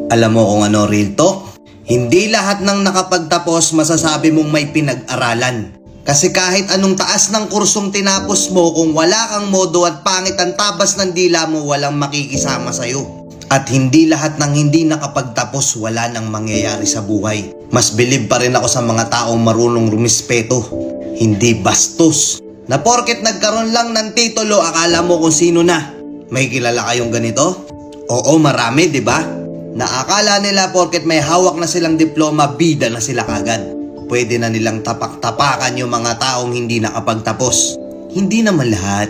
Alam mo kung ano real talk? Hindi lahat ng nakapagtapos masasabi mong may pinag-aralan. Kasi kahit anong taas ng kursong tinapos mo, kung wala kang modo at pangit ang tabas ng dila mo, walang makikisama sa'yo. At hindi lahat ng hindi nakapagtapos wala nang mangyayari sa buhay. Mas bilib pa rin ako sa mga taong marunong rumispeto, hindi bastos. Na porket nagkaroon lang ng titulo, akala mo kung sino na. May kilala kayong ganito? Oo, marami, di ba? Na akala nila porket may hawak na silang diploma, bida na sila kagad. Pwede na nilang tapak-tapakan yung mga taong hindi nakapagtapos. Hindi naman lahat.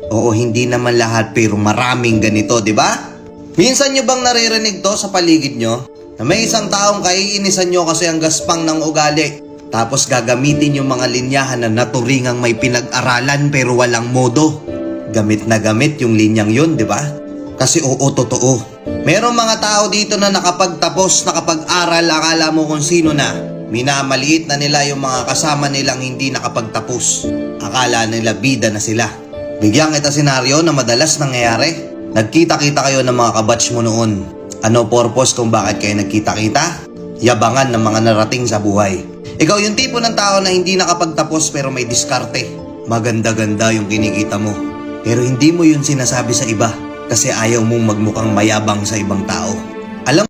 Oo, hindi naman lahat, pero maraming ganito, di ba? Minsan nyo bang naririnig to sa paligid nyo? Na may isang taong kaiinisan nyo kasi ang gaspang ng ugali. Tapos gagamitin yung mga linyahan na naturingang may pinag-aralan pero walang modo. Gamit na gamit yung linyang yun, di ba? Kasi oo, totoo. Merong mga tao dito na nakapagtapos, nakapag-aral, akala mo kung sino na. Minamaliit na nila yung mga kasama nilang hindi nakapagtapos. Akala nila bida na sila. Bigyan kita senaryo na madalas nangyayari. Nagkita-kita kayo ng mga kabatch mo noon. Ano purpose kung bakit kayo nagkita-kita? Yabangan ng mga narating sa buhay. Ikaw yung tipo ng tao na hindi nakapagtapos pero may diskarte. Maganda-ganda yung kinikita mo. Pero hindi mo yun sinasabi sa iba kasi ayaw mong magmukhang mayabang sa ibang tao. Alam